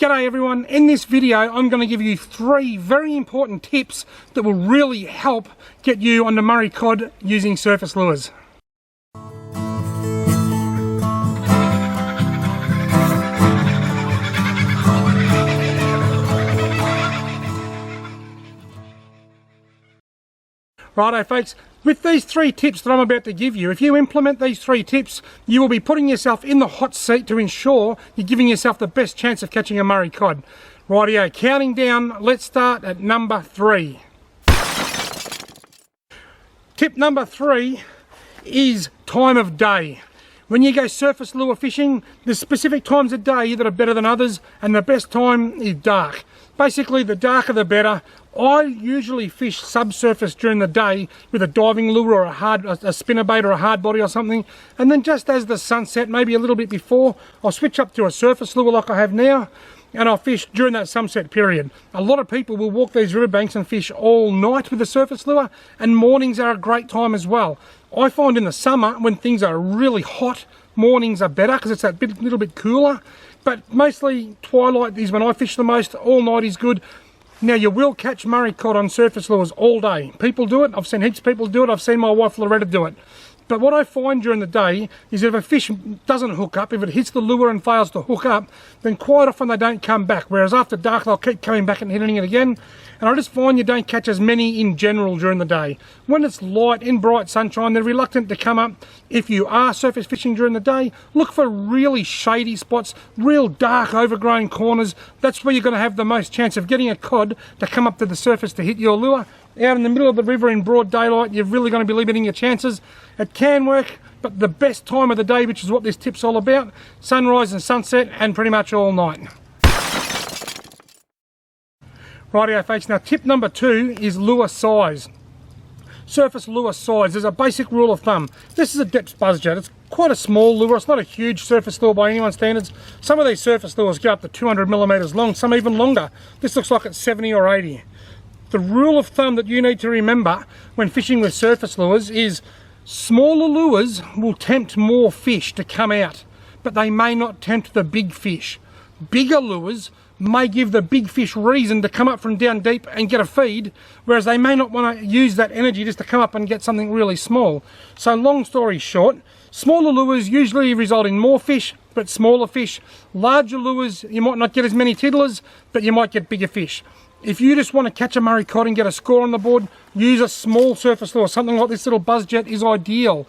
G'day everyone, in this video I'm going to give you 3 very important tips that will really help get you onto Murray cod using surface lures. Righto folks, with these 3 tips that I'm about to give you, if you implement these 3 tips, you will be putting yourself in the hot seat to ensure you're giving yourself the best chance of catching a Murray cod. Rightio, counting down, let's start at number 3. Tip number 3 is time of day. When you go surface lure fishing, there's specific times of day that are better than others, and the best time is dark. Basically, the darker the better. I usually fish subsurface during the day with a diving lure or a spinnerbait or a hard body or something, and then just as the sun set, maybe a little bit before, I'll switch up to a surface lure like I have now, and I'll fish during that sunset period. A lot of people will walk these riverbanks and fish all night with a surface lure, and mornings are a great time as well. I find in the summer, when things are really hot, mornings are better because it's that little bit cooler, but mostly twilight is when I fish the most. All night is good. Now, you will catch Murray cod on surface lures all day. People do it. I've seen heaps of people do it. I've seen my wife Loretta do it. But what I find during the day is if a fish doesn't hook up, if it hits the lure and fails to hook up, then quite often they don't come back. Whereas after dark, they'll keep coming back and hitting it again. And I just find you don't catch as many in general during the day. When it's light, in bright sunshine, they're reluctant to come up. If you are surface fishing during the day, look for really shady spots, real dark, overgrown corners. That's where you're going to have the most chance of getting a cod to come up to the surface to hit your lure. Out in the middle of the river in broad daylight, you're really going to be limiting your chances. It can work, but the best time of the day, which is what this tip's all about, sunrise and sunset, and pretty much all night. Rightio folks, now tip number 2 is lure size. Surface lure size. There's a basic rule of thumb. This is a depth buzzjet. It's quite a small lure. It's not a huge surface lure by anyone's standards. Some of these surface lures go up to 200 millimeters long, some even longer. This looks like it's 70 or 80. The rule of thumb that you need to remember when fishing with surface lures is smaller lures will tempt more fish to come out, but they may not tempt the big fish. Bigger lures may give the big fish reason to come up from down deep and get a feed, whereas they may not want to use that energy just to come up and get something really small. So long story short, smaller lures usually result in more fish, but smaller fish. Larger lures, you might not get as many tiddlers, but you might get bigger fish. If you just want to catch a Murray cod and get a score on the board, use a small surface lure. Something like this little buzzjet is ideal.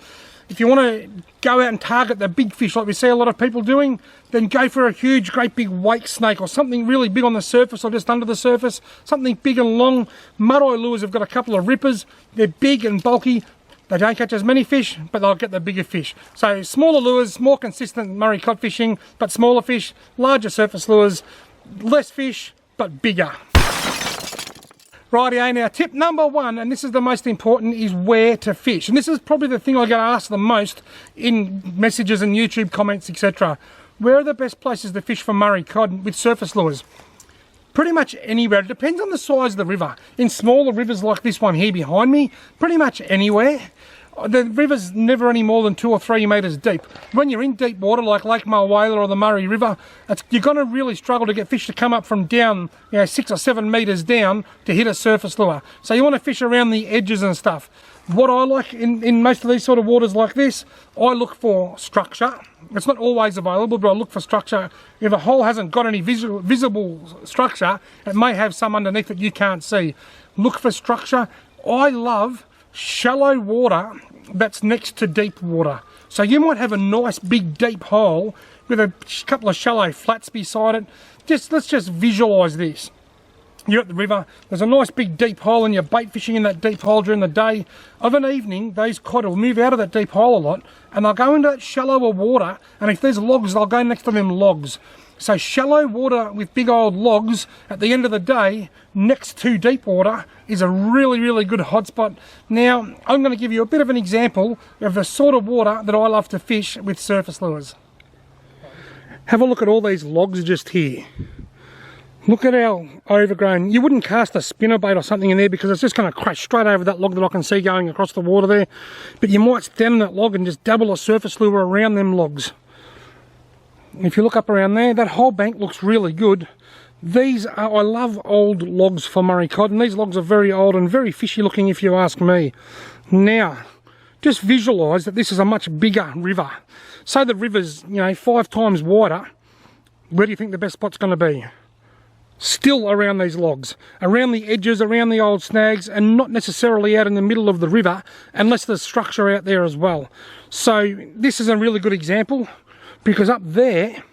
If you want to go out and target the big fish like we see a lot of people doing, then go for a huge, great big wake snake or something really big on the surface or just under the surface. Something big and long. Mud-eye lures have got a couple of rippers. They're big and bulky. They don't catch as many fish, but they'll get the bigger fish. So smaller lures, more consistent Murray cod fishing, but smaller fish. Larger surface lures, less fish, but bigger. Rightio, now tip number 1, and this is the most important, is where to fish. And this is probably the thing I get asked the most in messages and YouTube comments, etc. Where are the best places to fish for Murray cod with surface lures? Pretty much anywhere. It depends on the size of the river. In smaller rivers like this one here behind me, pretty much anywhere. The river's never any more than 2 or 3 metres deep. When you're in deep water like Lake Mulwala or the Murray River, you're going to really struggle to get fish to come up from down, 6 or 7 metres down to hit a surface lure. So you want to fish around the edges and stuff. What I like in most of these sort of waters like this, I look for structure. It's not always available, but I look for structure. If a hole hasn't got any visible structure, it may have some underneath that you can't see. Look for structure. I love shallow water that's next to deep water. So you might have a nice big deep hole with a couple of shallow flats beside it. Let's just visualize this. You're at the river, there's a nice big deep hole and you're bait fishing in that deep hole during the day. Of an evening, those cod will move out of that deep hole a lot and they'll go into that shallower water, and if there's logs, they'll go next to them logs. So shallow water with big old logs at the end of the day next to deep water is a really, really good hotspot. Now, I'm going to give you a bit of an example of the sort of water that I love to fish with surface lures. Have a look at all these logs just here. Look at how overgrown. You wouldn't cast a spinnerbait or something in there because it's just going to crash straight over that log that I can see going across the water there. But you might stand on that log and just double a surface lure around them logs. If you look up around there, that whole bank looks really good. These are, I love old logs for Murray cod, and these logs are very old and very fishy looking if you ask me. Now, just visualise that this is a much bigger river. Say the river's, 5 times wider, where do you think the best spot's going to be? Still around these logs, around the edges, around the old snags, and not necessarily out in the middle of the river, unless there's structure out there as well. So this is a really good example, because up there,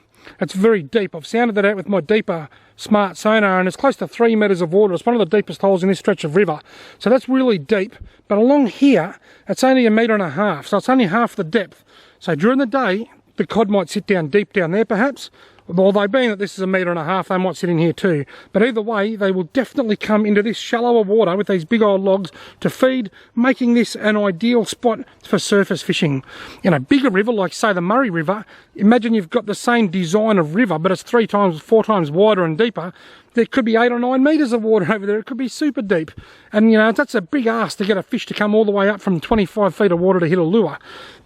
it's very deep. I've sounded it out with my deeper smart sonar, and it's close to 3 metres of water. It's one of the deepest holes in this stretch of river. So that's really deep. But along here, it's only 1.5 metres, so it's only half the depth. So during the day, the cod might sit down deep down there perhaps, although being that this is 1.5 metres, they might sit in here too. But either way, they will definitely come into this shallower water with these big old logs to feed, making this an ideal spot for surface fishing. In a bigger river, like say the Murray River, imagine you've got the same design of river, but it's 3 times, 4 times wider and deeper. There could be 8 or 9 metres of water over there. It could be super deep. And that's a big ask to get a fish to come all the way up from 25 feet of water to hit a lure.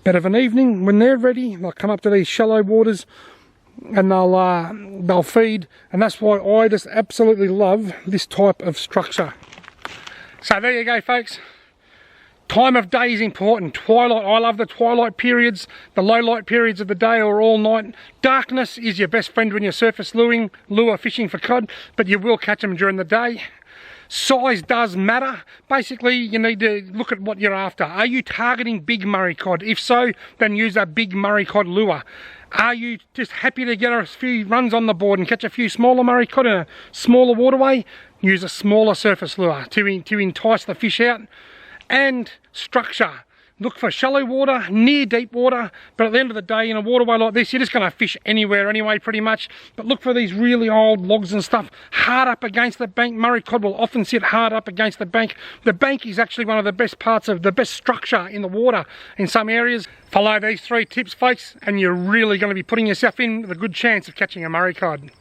But of an evening, when they're ready, they'll come up to these shallow waters, and they'll feed, and that's why I just absolutely love this type of structure. So there you go, folks. Time of day is important. Twilight, I love the twilight periods. The low light periods of the day or all night. Darkness is your best friend when you're surface lure fishing for cod, but you will catch them during the day. Size does matter. Basically, you need to look at what you're after. Are you targeting big Murray cod? If so, then use a big Murray cod lure. Are you just happy to get a few runs on the board and catch a few smaller Murray cod in a smaller waterway? Use a smaller surface lure to entice the fish out. And structure. Look for shallow water, near deep water, but at the end of the day, in a waterway like this, you're just going to fish anywhere anyway, pretty much. But look for these really old logs and stuff hard up against the bank. Murray cod will often sit hard up against the bank. The bank is actually one of the best parts of the best structure in the water in some areas. Follow these 3 tips, folks, and you're really going to be putting yourself in with a good chance of catching a Murray cod.